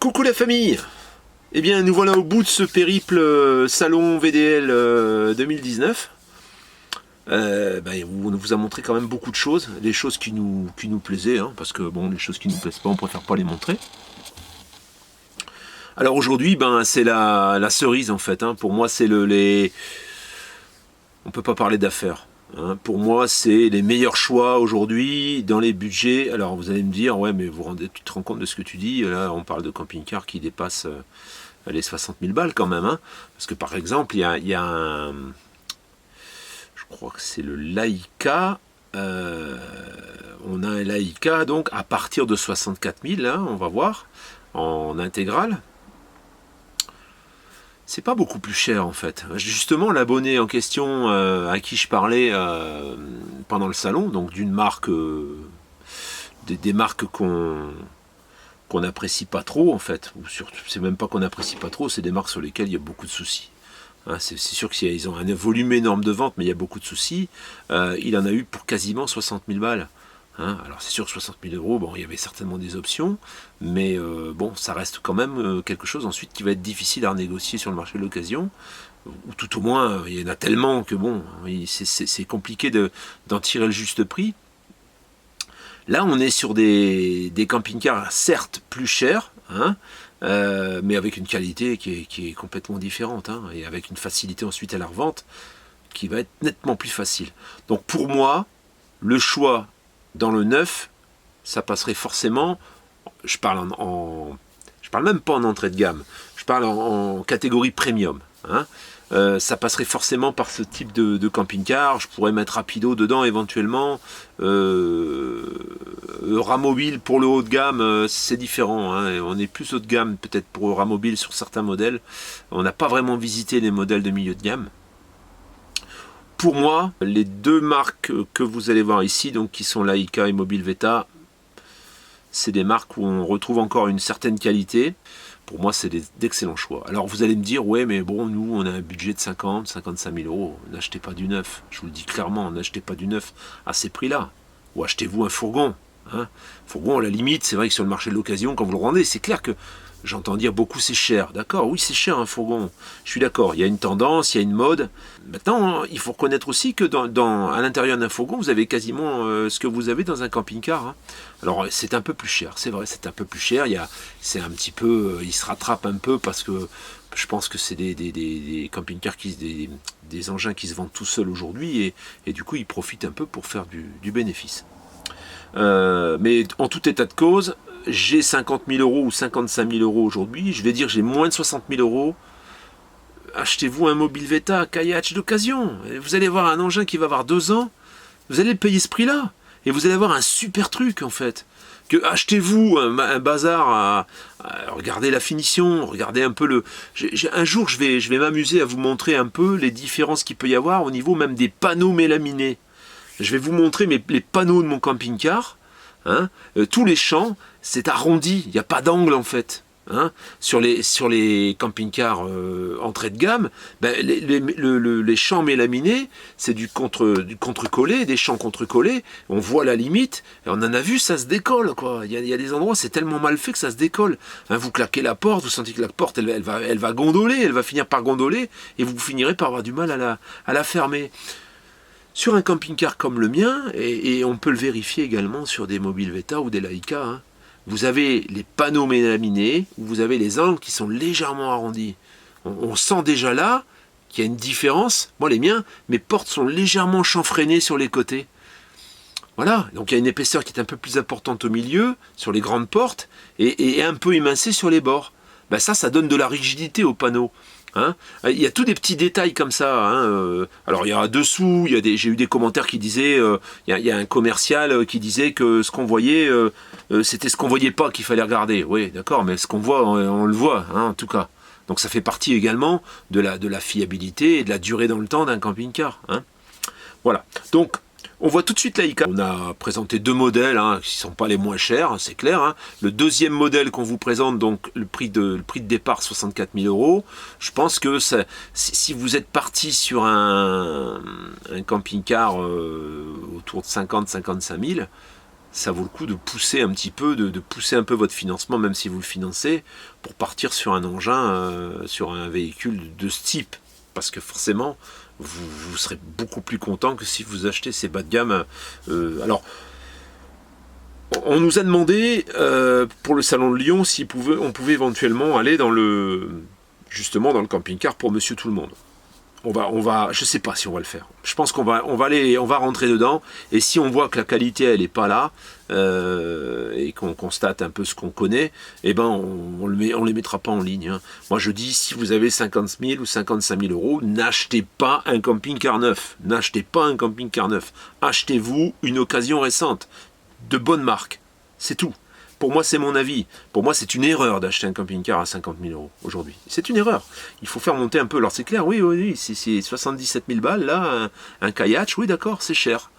Coucou la famille. Eh bien nous voilà au bout de ce périple salon VDL 2019. On vous a montré quand même beaucoup de choses, les choses qui nous plaisaient, hein, parce que bon, les choses qui nous plaisent pas, on préfère pas les montrer. Alors aujourd'hui, c'est la cerise en fait, hein. Pour moi c'est on peut pas parler d'affaires. Hein. Pour moi, c'est les meilleurs choix aujourd'hui dans les budgets. Alors vous allez me dire, ouais, mais tu te rends compte de ce que tu dis? Là, on parle de camping-car qui dépasse les 60 000 balles quand même. Hein. Parce que par exemple, il y a un... Je crois que c'est le Laika. On a un Laika, donc à partir de 64 000, hein, on va voir, en intégrale. C'est pas beaucoup plus cher en fait. Justement, l'abonné en question à qui je parlais pendant le salon, donc d'une marque, des marques qu'on n'apprécie pas trop en fait, ou c'est même pas qu'on n'apprécie pas trop, c'est des marques sur lesquelles il y a beaucoup de soucis. Hein, c'est sûr qu'ils ont un volume énorme de vente, mais il y a beaucoup de soucis. Il en a eu pour quasiment 60 000 balles. Hein, alors c'est sûr que 60 000 euros, bon, il y avait certainement des options, mais bon, ça reste quand même quelque chose ensuite qui va être difficile à renégocier sur le marché de l'occasion, ou tout au moins, il y en a tellement que bon, c'est compliqué d'en tirer le juste prix. Là, on est sur des camping-cars certes plus chers, hein, mais avec une qualité qui est complètement différente, hein, et avec une facilité ensuite à la revente qui va être nettement plus facile. Donc pour moi, le choix dans le neuf, ça passerait forcément, je parle je parle même pas en entrée de gamme, je parle en catégorie premium. Hein. Ça passerait forcément par ce type de camping-car. Je pourrais mettre rapido dedans éventuellement. Ramobile pour le haut de gamme, c'est différent. Hein. On est plus haut de gamme peut-être pour Ramobile sur certains modèles. On n'a pas vraiment visité les modèles de milieu de gamme. Pour moi, les deux marques que vous allez voir ici, donc qui sont Laika et Mobilvetta, c'est des marques où on retrouve encore une certaine qualité. Pour moi, c'est d'excellents choix. Alors vous allez me dire, ouais, mais bon, nous, on a un budget de 50, 55 000 euros. N'achetez pas du neuf. Je vous le dis clairement, n'achetez pas du neuf à ces prix-là. Ou achetez-vous un fourgon. Hein. Fourgon, à la limite, c'est vrai que sur le marché de l'occasion, quand vous le rendez, c'est clair que j'entends dire beaucoup c'est cher. D'accord, oui, c'est cher un fourgon. Je suis d'accord, il y a une tendance, il y a une mode. Maintenant, il faut reconnaître aussi que à l'intérieur d'un fourgon, vous avez quasiment ce que vous avez dans un camping-car. Hein. Alors, c'est un peu plus cher, c'est vrai, c'est un peu plus cher. C'est un petit peu, il se rattrape un peu parce que je pense que c'est des camping-cars, des engins qui se vendent tout seuls aujourd'hui et du coup, ils profitent un peu pour faire du bénéfice. Mais en tout état de cause, j'ai 50 000 euros ou 55 000 euros aujourd'hui, je vais dire j'ai moins de 60 000 euros, achetez-vous un Mobilvetta kayak d'occasion, vous allez avoir un engin qui va avoir 2 ans, vous allez le payer ce prix-là, et vous allez avoir un super truc en fait. Que achetez-vous un bazar regardez la finition, regardez un peu un jour je vais m'amuser à vous montrer un peu les différences qu'il peut y avoir au niveau même des panneaux mélaminés. Je vais vous montrer les panneaux de mon camping-car. Hein, tous les champs, c'est arrondi, il n'y a pas d'angle en fait. Hein. Sur les camping-cars entrée de gamme, les champs mélaminés, c'est du contre-collé, des champs contre-collés, on voit la limite, et on en a vu, ça se décolle, quoi. Il y a des endroits, c'est tellement mal fait que ça se décolle. Hein, vous claquez la porte, vous sentez que la porte, elle va gondoler, elle va finir par gondoler, et vous finirez par avoir du mal à la fermer. Sur un camping-car comme le mien, et on peut le vérifier également sur des Mobilvetta ou des Laika, hein, vous avez les panneaux mélaminés, vous avez les angles qui sont légèrement arrondis. On sent déjà là qu'il y a une différence. Moi, les miens, mes portes sont légèrement chanfreinées sur les côtés. Voilà, donc il y a une épaisseur qui est un peu plus importante au milieu, sur les grandes portes, et un peu émincée sur les bords. Ça donne de la rigidité aux panneaux. Hein, il y a tous des petits détails comme ça. Hein, alors il y a dessous, j'ai eu des commentaires qui disaient, il y a un commercial qui disait que ce qu'on voyait, c'était ce qu'on voyait pas qu'il fallait regarder. Oui, d'accord, mais ce qu'on voit, on le voit, hein, en tout cas. Donc ça fait partie également de la fiabilité et de la durée dans le temps d'un camping-car. Hein. Voilà. Donc on voit tout de suite Laika. On a présenté 2 modèles qui ne sont pas les moins chers, c'est clair. Hein. Le deuxième modèle qu'on vous présente, donc le prix de départ 64 000 euros. Je pense que si vous êtes parti sur un camping-car autour de 50-55 000, ça vaut le coup de pousser un petit peu, de pousser un peu votre financement, même si vous le financez, pour partir sur un engin, sur un véhicule de ce type. Parce que forcément, vous serez beaucoup plus content que si vous achetez ces bas de gamme. Alors, on nous a demandé, pour le salon de Lyon, si on pouvait éventuellement aller justement dans le camping-car pour Monsieur Tout-le-Monde. Je sais pas si on va le faire. Je pense qu'on va rentrer dedans. Et si on voit que la qualité elle est pas là et qu'on constate un peu ce qu'on connaît, eh ben on les mettra pas en ligne. Hein. Moi je dis, si vous avez 50 000 ou 55 000 euros, n'achetez pas un camping-car neuf. N'achetez pas un camping-car neuf. Achetez-vous une occasion récente de bonne marque. C'est tout. Pour moi, c'est mon avis. Pour moi, c'est une erreur d'acheter un camping-car à 50 000 euros aujourd'hui. C'est une erreur. Il faut faire monter un peu. Alors, c'est clair, oui, c'est 77 000 balles, là, un kayak, oui, d'accord, c'est cher.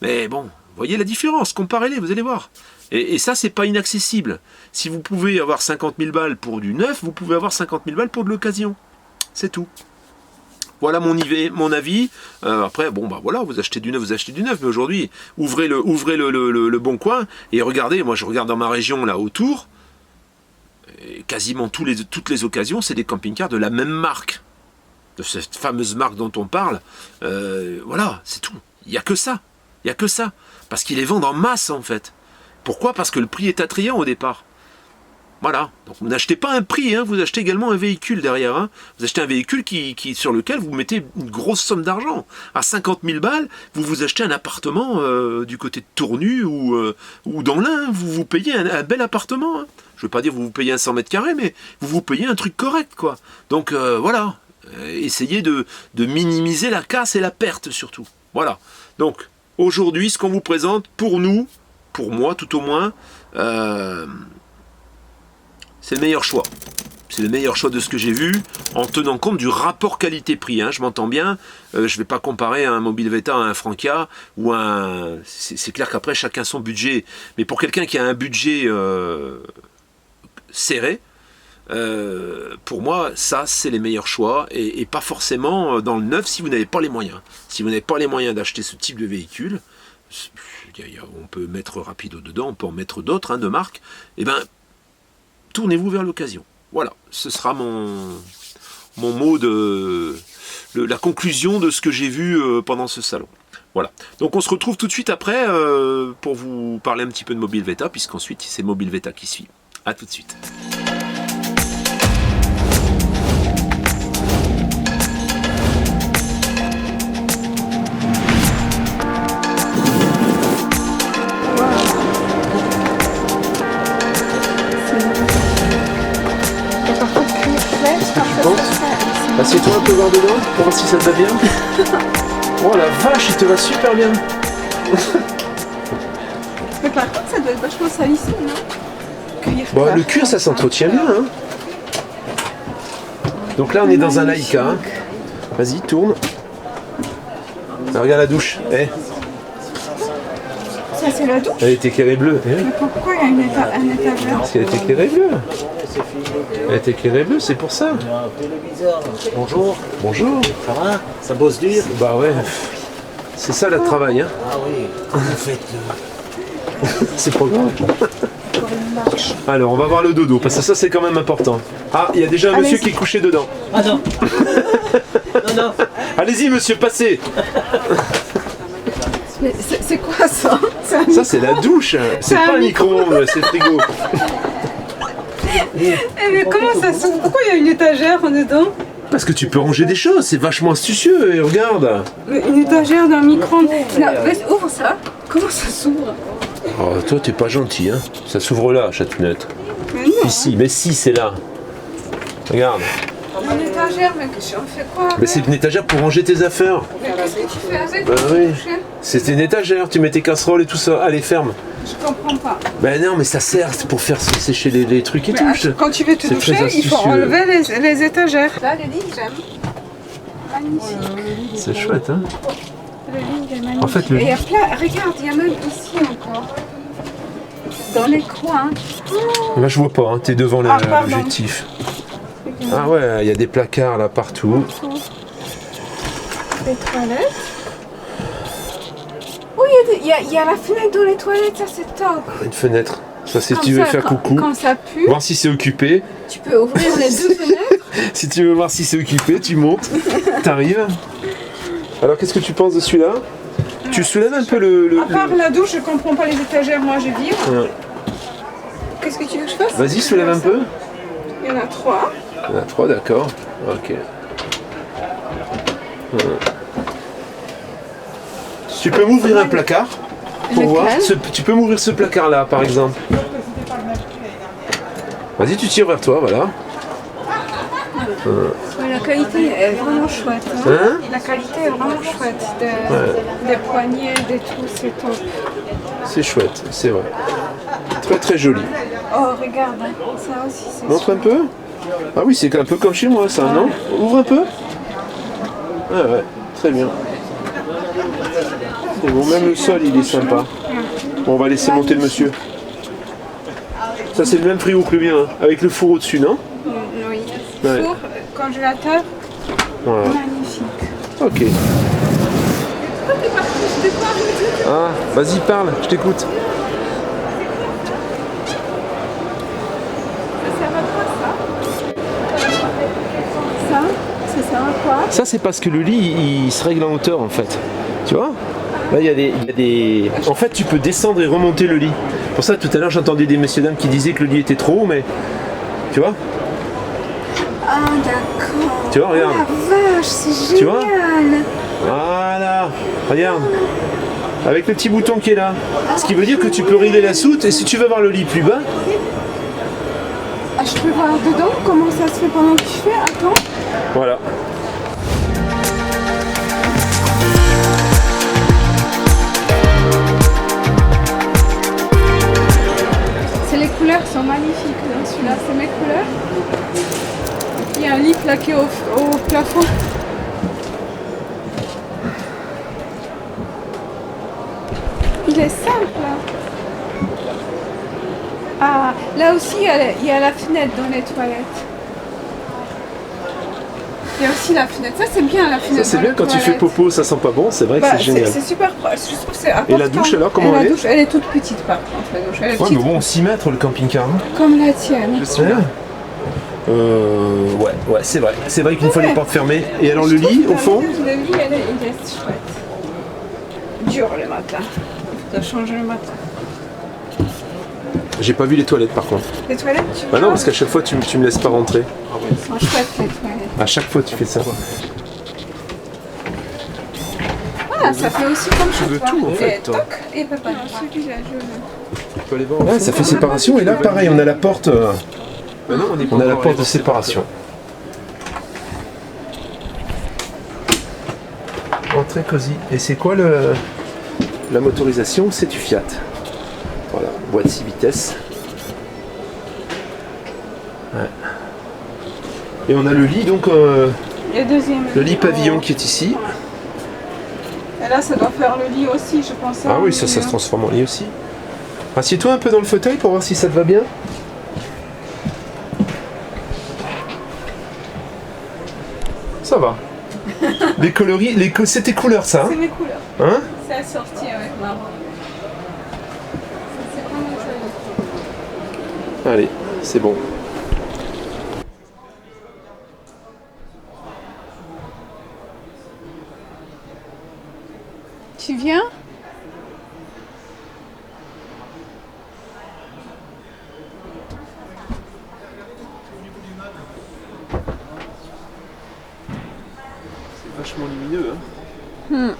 Mais bon, voyez la différence, comparez-les, vous allez voir. Et ça, c'est pas inaccessible. Si vous pouvez avoir 50 000 balles pour du neuf, vous pouvez avoir 50 000 balles pour de l'occasion. C'est tout. Voilà mon avis. Après, bon, bah voilà, vous achetez du neuf, Mais aujourd'hui, ouvrez le Bon Coin et regardez. Moi, je regarde dans ma région là autour. Et quasiment toutes les occasions, c'est des camping-cars de la même marque, de cette fameuse marque dont on parle. Voilà, c'est tout. Il n'y a que ça. Parce qu'ils les vendent en masse en fait. Pourquoi? Parce que le prix est attrayant au départ. Voilà, donc vous n'achetez pas un prix, hein, vous achetez également un véhicule derrière. Hein. Vous achetez un véhicule sur lequel vous mettez une grosse somme d'argent. À 50 000 balles, vous achetez un appartement du côté de Tournu ou dans l'Ain, vous payez un bel appartement. Hein. Je ne veux pas dire vous payez un 100 mètres carrés, mais vous payez un truc correct, quoi. Donc voilà, essayez de minimiser la casse et la perte surtout. Voilà, donc aujourd'hui, ce qu'on vous présente, pour moi tout au moins, c'est le meilleur choix. C'est le meilleur choix de ce que j'ai vu, en tenant compte du rapport qualité-prix. Hein, je m'entends bien, je ne vais pas comparer un Mobile Veta à un Frankia, ou c'est clair qu'après, chacun son budget. Mais pour quelqu'un qui a un budget serré, pour moi, ça, c'est les meilleurs choix, et pas forcément dans le neuf si vous n'avez pas les moyens. Si vous n'avez pas les moyens d'acheter ce type de véhicule, on peut mettre Rapido dedans, on peut en mettre d'autres, hein, de marque, et ben tournez-vous vers l'occasion. Voilà, ce sera mon mot la conclusion de ce que j'ai vu pendant ce salon. Voilà, donc on se retrouve tout de suite après pour vous parler un petit peu de Mobile Veta, puisqu'ensuite c'est Mobile Veta qui suit. A tout de suite. Assieds-toi un peu voir dedans, pour voir si ça te va bien. Oh la vache, il te va super bien. Mais par contre, ça doit être vachement salissé, non? Bon, le cuir, ça s'entretient bien. Hein. Donc là, on est dans un Laika. Hein. Vas-y, tourne. Alors, regarde la douche. Eh. Ça, c'est la douche? Elle est éclairée bleue. Eh. Mais pourquoi il y a un étagère? Parce qu'elle est éclairée bleue. Elle est éclairée bleue, c'est pour ça. Bonjour. Bonjour. Ça va? Ça bosse dur? Bah ouais. C'est ça le travail. Hein. Ah oui. Comment vous faites C'est pas grave. Alors, on va voir le dodo, parce que ça, c'est quand même important. Ah, il y a déjà un monsieur qui est couché dedans. Ah non. Non. Allez-y, monsieur, passez. Mais c'est quoi ça? Ça, c'est la douche. C'est pas un micro-ondes, c'est le frigo. Mais comment ça s'ouvre? Pourquoi il y a une étagère en dedans? Parce que tu peux ranger des choses, c'est vachement astucieux, et regarde. Une étagère d'un micro-ondes. Ouvre ça. Comment ça s'ouvre? Oh, toi, t'es pas gentil, hein. Ça s'ouvre là, chatounette. Mais non. Ici, mais si, c'est là. Regarde. Une étagère, mais on fait quoi avec? Mais c'est une étagère pour ranger tes affaires. Mais qu'est-ce que tu fais avec? Bah oui. C'est une étagère, tu mets tes casseroles et tout ça. Allez, ferme. Je comprends pas. Ben non, mais ça sert pour faire sécher les trucs et tout. Quand tu veux te C'est doucher, très il faut astucieux. enlever les étagères. Là, le lit, j'aime. Magnifique. C'est chouette, hein. Le lit, il est magnifique. En fait, le Et il y a plein, regarde, il y a même ici encore. Dans les coins. Là, je vois pas, hein. T'es devant Ah, pardon. l'objectif. Ah ouais, il y a des placards là partout. Les toilettes. Oui, il y il y a la fenêtre dans les toilettes, ça c'est top. Une fenêtre. Ça, si Comme tu veux ça, faire coucou. Quand ça pue, Voir si c'est occupé. tu peux ouvrir les deux fenêtres. Si tu veux voir si c'est occupé, tu montes. T'arrives. Alors, qu'est-ce que tu penses de celui-là? Tu soulèves un peu À part la douche, je comprends pas les étagères, moi je vire. Ouais. Qu'est-ce que tu veux que je fasse? Vas-y, soulève un peu. Il y en a 3. Il y en a 3, d'accord. Ok. Tu peux m'ouvrir un placard pour voir. Tu peux m'ouvrir ce placard-là, par exemple. Vas-y, tu tires vers toi, voilà. Ouais, la qualité est vraiment chouette. Hein? La qualité est vraiment chouette. Des poignées, des tout, c'est top. C'est chouette, c'est vrai. Très très joli. Oh, regarde, hein. Ça aussi c'est Montre un peu. Ah oui, c'est un peu comme chez moi, ça, non? Ouvre un peu. Ah ouais, très bien. C'est bon, même le sol, il est sympa. Bon, on va laisser monter le monsieur. Ça, c'est le même frigo que le mien, hein, avec le four au-dessus, non? Oui. Ouais. Four, congélateur, Voilà. magnifique. Ok. Ah, vas-y, parle, je t'écoute. Ça sert à quoi ça? Ça? Ça sert à quoi? Ça, c'est parce que le lit, il se règle en hauteur, en fait. Tu vois? Là, il y a des... En fait, tu peux descendre et remonter le lit. Pour ça, tout à l'heure, j'entendais des messieurs dames qui disaient que le lit était trop haut, mais... Tu vois? Ah d'accord. Tu vois, regarde. Oh la vache, c'est Tu vois? génial. Voilà. Regarde. Avec le petit bouton qui est là. Ce qui veut dire que tu peux régler la soute, et si tu veux avoir le lit plus bas... Ah, je peux voir dedans comment ça se fait pendant que tu fais? Attends. Voilà. Les couleurs sont magnifiques dans celui-là, c'est mes couleurs. Il y a un lit plaqué au plafond. Il est simple. Ah, là aussi il y a la fenêtre dans les toilettes. Il y a aussi la fenêtre. Ça c'est bien la fenêtre. Ça, c'est dans bien les quand tu fais toilettes. popo, ça sent pas bon, c'est vrai que Bah, c'est génial. C'est super proche. Je trouve que c'est Et la douche, alors, comment elle est? La douche, elle est toute petite par contre. La douche, elle est Ouais, petite, mais bon, 6 mètres le camping-car, non? comme la tienne. Ouais, c'est vrai. C'est vrai qu'une fois les portes fermées. Et alors le lit, au fond? Le lit, il est chouette. Dur le matin. Il faut changer le matin. J'ai pas vu les toilettes par contre. Les toilettes, tu Bah non, vois, parce qu'à chaque fois tu me laisses pas rentrer. sont chouettes les toilettes. À chaque fois tu fais ça. Ah, ça fait aussi comme chez veux toi. tout, en fait, Et toi. toc, et papa. Celui-là, je veux. Ouais, ça fait séparation et là pareil, on a la porte. On a la porte de séparation. Oh, très cosy. Et c'est quoi la motorisation? C'est du Fiat. Voilà, boîte 6 vitesses. Ouais. Et on a le lit, donc Le deuxième. le lit pavillon qui est ici. Et là, ça doit faire le lit aussi, je pense. Ah oui, ça se transforme en lit aussi. Assieds-toi un peu dans le fauteuil pour voir si ça te va bien. Ça va. Les coloris, c'est tes couleurs ça, C'est hein? mes couleurs. Hein? C'est assorti avec marron. C'est vraiment joli. Allez, c'est bon. Tu viens? C'est vachement lumineux, hein?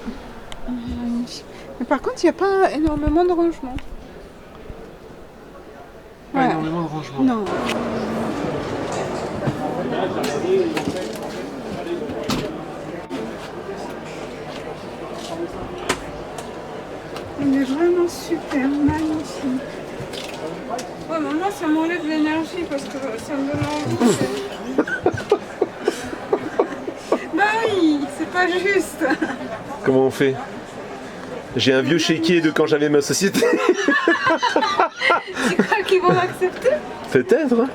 Mais par contre, il n'y a pas énormément de rangement. Pas énormément de rangement. Non. Il est vraiment super, magnifique. Ouais, mais moi, ça m'enlève l'énergie parce que ça me donne envie. Bah oui, c'est pas juste. Comment on fait? J'ai un vieux chéquier de quand j'avais ma société. Tu crois qu'ils vont m'accepter? Peut-être, hein?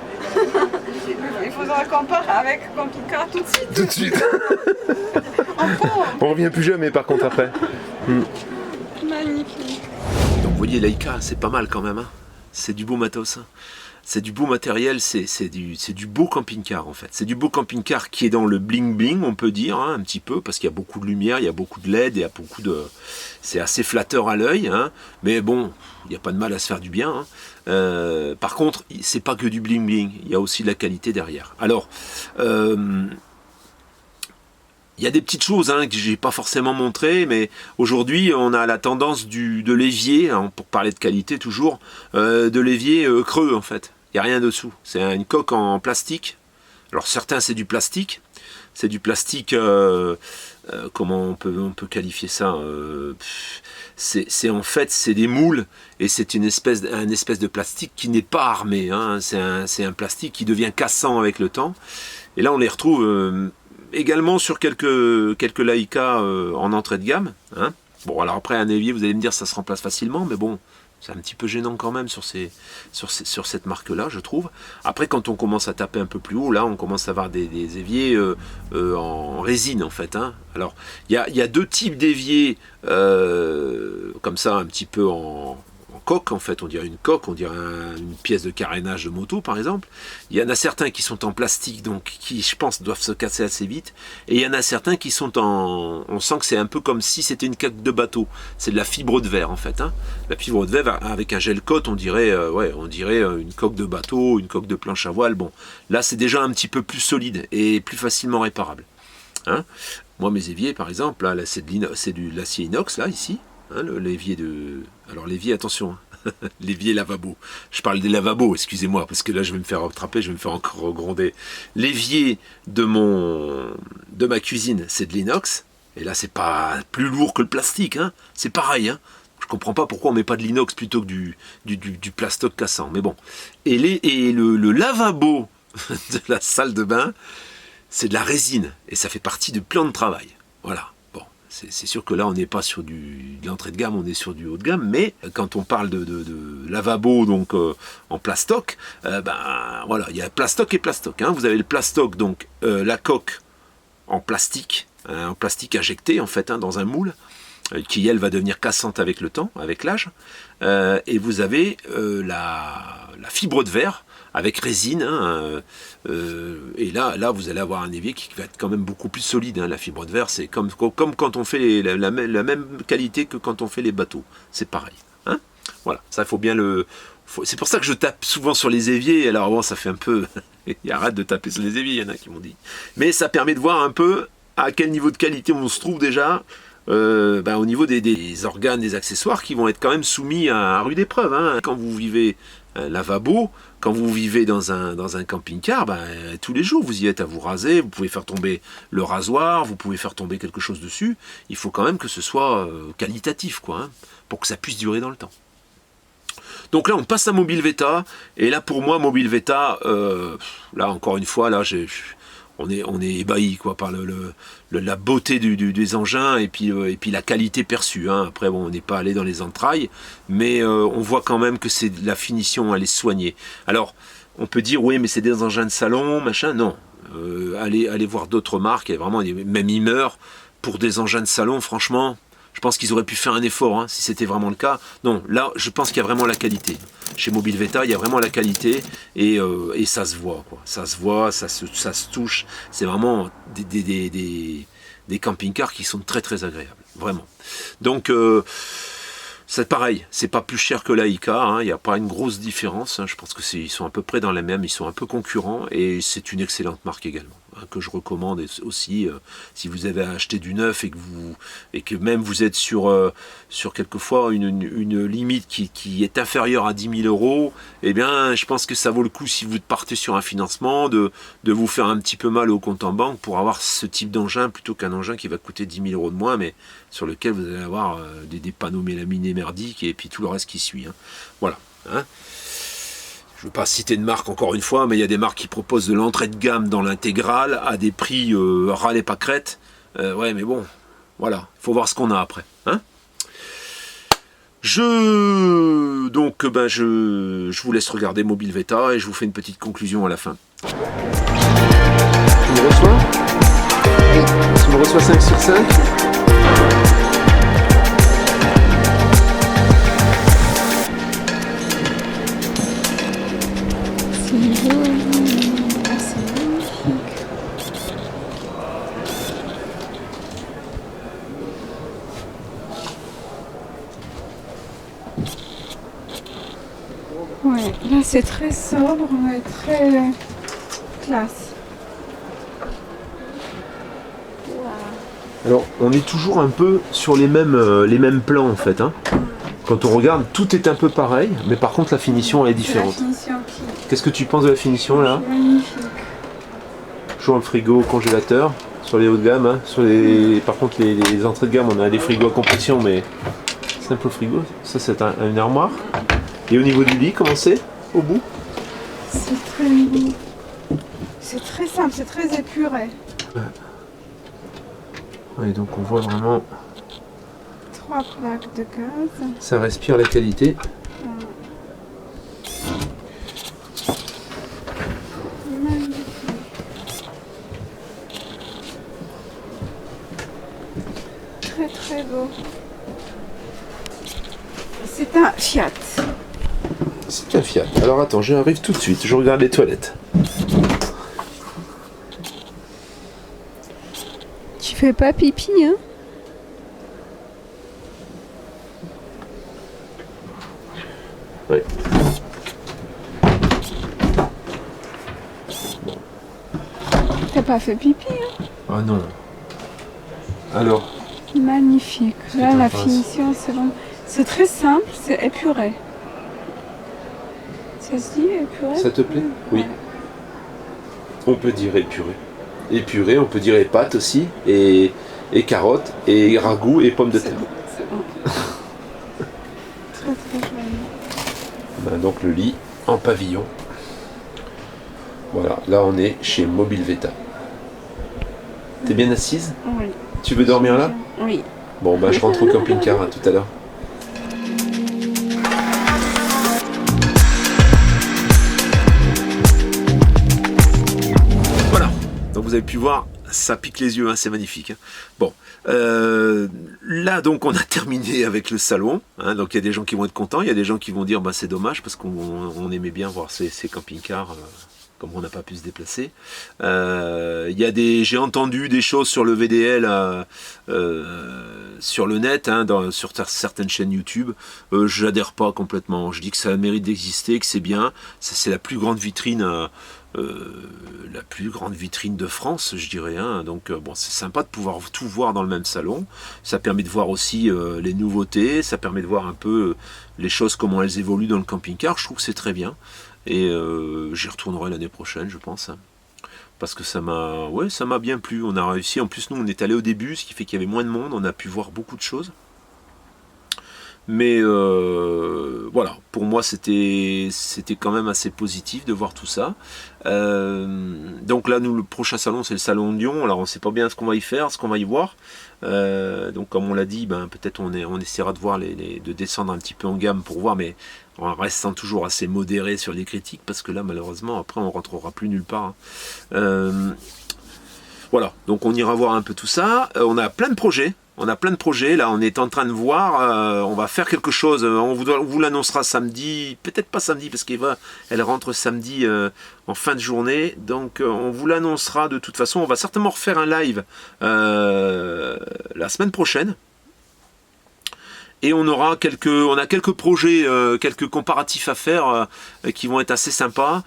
Il faudra qu'on parte avec Camping-Car tout de suite. Tout de suite. On revient plus jamais par contre après. Magnifique. Vous voyez, Leica, c'est pas mal quand même. Hein. C'est du beau matos. Hein. C'est du beau matériel, c'est du beau camping-car en fait. C'est du beau camping-car qui est dans le bling-bling, on peut dire, hein, un petit peu, parce qu'il y a beaucoup de lumière, il y a beaucoup de LED, il y a beaucoup de... C'est assez flatteur à l'œil, hein, mais bon, il n'y a pas de mal à se faire du bien. Hein. Par contre, c'est pas que du bling-bling, il y a aussi de la qualité derrière. Alors, il y a des petites choses hein, que je n'ai pas forcément montrées, mais aujourd'hui on a la tendance de l'évier, hein, pour parler de qualité toujours, de l'évier creux en fait. Il n'y a rien dessous. C'est une coque en plastique. Alors certains c'est du plastique. C'est du plastique, comment on peut qualifier ça c'est en fait c'est des moules et c'est une espèce de plastique qui n'est pas armé. Hein. C'est un plastique qui devient cassant avec le temps. Et là on les retrouve... également sur quelques Leica en entrée de gamme. Hein. Bon, alors après, un évier, vous allez me dire, ça se remplace facilement, mais bon, c'est un petit peu gênant quand même sur cette marque-là, je trouve. Après, quand on commence à taper un peu plus haut, là, on commence à avoir des éviers en résine, en fait. Hein. Alors, il y a deux types d'éviers, comme ça, un petit peu en coque, en fait, on dirait une coque, on dirait une pièce de carénage de moto par exemple. Il y en a certains qui sont en plastique, donc qui je pense doivent se casser assez vite, et il y en a certains qui sont on sent que c'est un peu comme si c'était une coque de bateau, c'est de la fibre de verre en fait. Hein. La fibre de verre avec un gel coat, on dirait une coque de bateau, une coque de planche à voile. Bon, là c'est déjà un petit peu plus solide et plus facilement réparable. Hein. Moi mes éviers par exemple, là c'est de l'acier inox là ici. Hein, l'évier alors l'évier, attention, hein. L'évier lavabo. Je parle des lavabos, excusez-moi, parce que là je vais me faire rattraper, je vais me faire encore gronder. L'évier de ma cuisine, c'est de l'inox, et là c'est pas plus lourd que le plastique, hein. C'est pareil. Hein. Je comprends pas pourquoi on met pas de l'inox plutôt que du plastoc cassant, mais bon. Et le lavabo de la salle de bain, c'est de la résine, et ça fait partie du plan de travail. Voilà. C'est sûr que là, on n'est pas sur de l'entrée de gamme, on est sur du haut de gamme, mais quand on parle de lavabo donc en plastoc, voilà, il y a plastoc et plastoc. Hein. Vous avez le plastoc, donc la coque en plastique injecté en fait hein, dans un moule, qui elle va devenir cassante avec le temps, avec l'âge, et vous avez la fibre de verre avec résine, hein, et là vous allez avoir un évier qui va être quand même beaucoup plus solide. Hein. La fibre de verre, c'est comme quand on fait la même qualité que quand on fait les bateaux, c'est pareil. Hein. Voilà, ça il faut bien c'est pour ça que je tape souvent sur les éviers. Alors bon, ça fait un peu, arrête de taper sur les éviers, il y en a qui m'ont dit, mais ça permet de voir un peu à quel niveau de qualité on se trouve déjà. Au niveau des organes, des accessoires qui vont être quand même soumis à rude épreuve. Hein. Quand vous vivez un lavabo, quand vous vivez dans un camping-car, tous les jours vous y êtes à vous raser, vous pouvez faire tomber le rasoir, vous pouvez faire tomber quelque chose dessus. Il faut quand même que ce soit qualitatif, quoi, hein, pour que ça puisse durer dans le temps. Donc là on passe à Mobile Veta, et là pour moi Mobile Veta, là encore une fois, là on est ébahi quoi, par la beauté des engins et puis la qualité perçue. Hein. Après, bon, on n'est pas allé dans les entrailles, mais on voit quand même que c'est la finition, elle est soignée. Alors, on peut dire, oui, mais c'est des engins de salon, machin. Non, allez voir d'autres marques, et vraiment, même Imer, pour des engins de salon, franchement... Je pense qu'ils auraient pu faire un effort, hein, si c'était vraiment le cas. Non, là, je pense qu'il y a vraiment la qualité. Chez Mobile Veta, il y a vraiment la qualité et ça se voit, quoi. Ça se voit, ça se touche. C'est vraiment des camping-cars qui sont très très agréables, vraiment. Donc, c'est pareil, c'est pas plus cher que Leica, hein, il n'y a pas une grosse différence. Hein, je pense qu'ils sont à peu près dans les mêmes, ils sont un peu concurrents et c'est une excellente marque également. Que je recommande aussi si vous avez acheté du neuf et que même vous êtes sur quelquefois une limite qui est inférieure à 10 000 €, eh bien je pense que ça vaut le coup, si vous partez sur un financement, de vous faire un petit peu mal au compte en banque pour avoir ce type d'engin plutôt qu'un engin qui va coûter 10 000 € de moins, mais sur lequel vous allez avoir des panneaux mélaminés merdiques et puis tout le reste qui suit. Hein. Voilà. Hein. Je ne veux pas citer de marque encore une fois, mais il y a des marques qui proposent de l'entrée de gamme dans l'intégrale à des prix ras les pâquerettes. Ouais, mais bon, voilà, il faut voir ce qu'on a après. Hein. Je vous laisse regarder Mobile Veta et je vous fais une petite conclusion à la fin. Tu me reçois ? Oui. Tu me reçois 5 sur 5 ? Là, c'est très sobre, mais très classe. Alors, on est toujours un peu sur les mêmes plans en fait. Hein. Quand on regarde, tout est un peu pareil, mais par contre la finition elle est C'est la différente. finition qui Qu'est-ce que tu penses de la finition là? est magnifique. Toujours le frigo au congélateur sur les hauts de gamme. Hein. Par contre, les entrées de gamme, on a des frigos à compression, mais simple frigo. Ça, c'est une armoire. Et au niveau du lit, comment c'est au bout? C'est très beau. C'est très simple, c'est très épuré. Et donc on voit vraiment, 3 plaques de gaz. ça respire la qualité. Magnifique. Très très beau. C'est un Fiat. C'est un Fiat. Alors attends, j'arrive tout de suite, je regarde les toilettes. Tu fais pas pipi, hein? Oui. T'as pas fait pipi, hein? Ah non. Alors, Magnifique. C'est Là, en la face. finition, c'est bon. C'est très simple, c'est épuré. Ça se dit épuré? ça te plaît? Oui. On peut dire épuré. Épuré, on peut dire pâtes aussi, et carottes, et ragoût, et pommes de terre. C'est bon. Très très joli. Ben, donc le lit en pavillon. Voilà, là on est chez Mobile Veta. T'es bien assise? Oui. Tu veux dormir là? Oui. Bon, bah je rentre au camping-car, à tout à l'heure. Voilà, donc vous avez pu voir, ça pique les yeux, hein, c'est magnifique. Hein. Bon, là donc on a terminé avec le salon, hein, donc il y a des gens qui vont être contents, il y a des gens qui vont dire bah c'est dommage parce qu'on aimait bien voir ces camping-cars. Comme on n'a pas pu se déplacer. J'ai entendu des choses sur le VDL sur le net, hein, sur certaines chaînes YouTube. Je n'adhère pas complètement. Je dis que ça a le mérite d'exister, que c'est bien. C'est la plus grande vitrine. La plus grande vitrine de France, je dirais. Hein. Donc bon, c'est sympa de pouvoir tout voir dans le même salon. Ça permet de voir aussi les nouveautés. Ça permet de voir un peu les choses, comment elles évoluent dans le camping-car. Je trouve que c'est très bien. Et j'y retournerai l'année prochaine, je pense. Parce que ça m'a bien plu. On a réussi. En plus, nous, on est allé au début, ce qui fait qu'il y avait moins de monde. On a pu voir beaucoup de choses. Mais voilà, pour moi, c'était quand même assez positif de voir tout ça. Donc là, nous, le prochain salon, c'est le salon de Lyon. Alors, on ne sait pas bien ce qu'on va y faire, ce qu'on va y voir. Donc, comme on l'a dit, ben, peut-être on essaiera de voir de descendre un petit peu en gamme pour voir, mais en restant toujours assez modéré sur les critiques, parce que là, malheureusement, après, on ne rentrera plus nulle part. Hein. Voilà, donc on ira voir un peu tout ça. On a plein de projets. Là on est en train de voir, on va faire quelque chose, on vous l'annoncera samedi, peut-être pas samedi parce elle rentre samedi en fin de journée, donc on vous l'annoncera de toute façon, on va certainement refaire un live la semaine prochaine. Et on a quelques projets, quelques comparatifs à faire qui vont être assez sympas.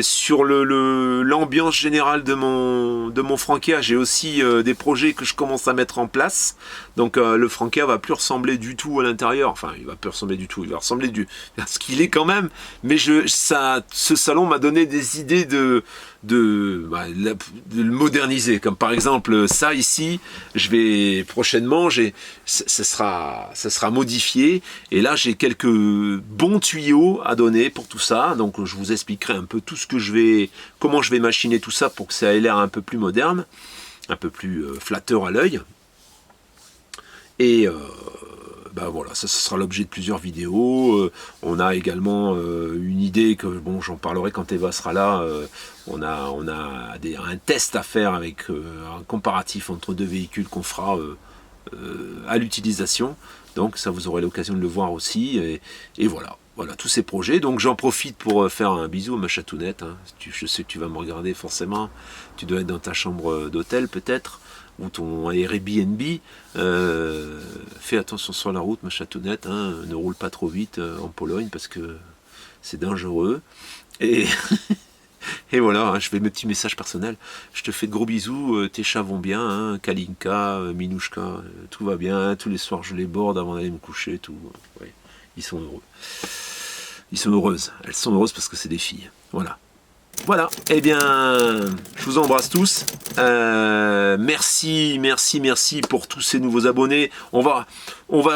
Sur l'ambiance générale de mon Frankia, j'ai aussi des projets que je commence à mettre en place. Donc le Frankia va plus ressembler du tout à l'intérieur. Enfin, il va plus ressembler du tout. Il va ressembler à ce qu'il est quand même. Mais ce salon m'a donné des idées de le moderniser, comme par exemple ça ici, je vais prochainement, ça sera modifié, et là j'ai quelques bons tuyaux à donner pour tout ça, donc je vous expliquerai un peu tout comment je vais machiner tout ça pour que ça ait l'air un peu plus moderne, un peu plus flatteur à l'œil, et ben voilà, ça sera l'objet de plusieurs vidéos. On a également une idée que, bon, j'en parlerai quand Eva sera là. On a un test à faire avec un comparatif entre deux véhicules qu'on fera à l'utilisation. Donc ça, vous aurez l'occasion de le voir aussi. Et voilà, tous ces projets. Donc j'en profite pour faire un bisou à ma chatounette. Hein. Je sais que tu vas me regarder forcément. Tu dois être dans ta chambre d'hôtel peut-être, ou ton Airbnb. Fais attention sur la route, ma chatounette, hein, ne roule pas trop vite en Pologne, parce que c'est dangereux. Et, et voilà, hein, je fais mes petits messages personnels. Je te fais de gros bisous, tes chats vont bien, hein, Kalinka, Minouchka, tout va bien. Tous les soirs, je les borde avant d'aller me coucher, tout. Ouais, ils sont heureux. Ils sont heureuses. Elles sont heureuses parce que c'est des filles. Voilà. Voilà, eh bien, je vous embrasse tous. Merci pour tous ces nouveaux abonnés. On va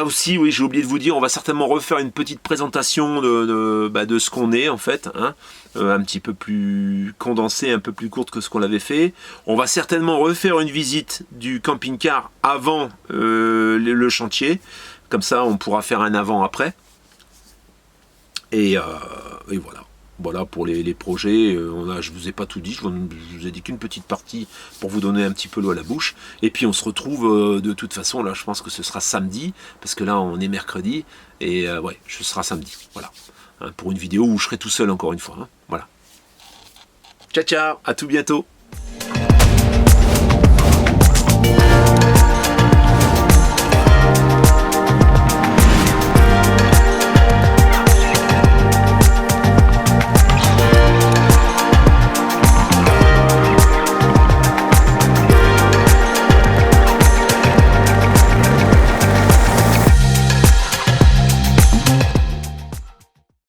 aussi, oui, j'ai oublié de vous dire, on va certainement refaire une petite présentation de ce qu'on est en fait, hein, un petit peu plus condensée, un peu plus courte que ce qu'on l'avait fait. On va certainement refaire une visite du camping-car avant le chantier. Comme ça, on pourra faire un avant-après. Et voilà. Voilà pour les projets, je vous ai pas tout dit, je vous ai dit qu'une petite partie pour vous donner un petit peu l'eau à la bouche. Et puis on se retrouve de toute façon, là je pense que ce sera samedi, parce que là on est mercredi, et ouais, ce sera samedi, voilà. Hein, pour une vidéo où je serai tout seul encore une fois, hein, voilà. Ciao ciao, à tout bientôt.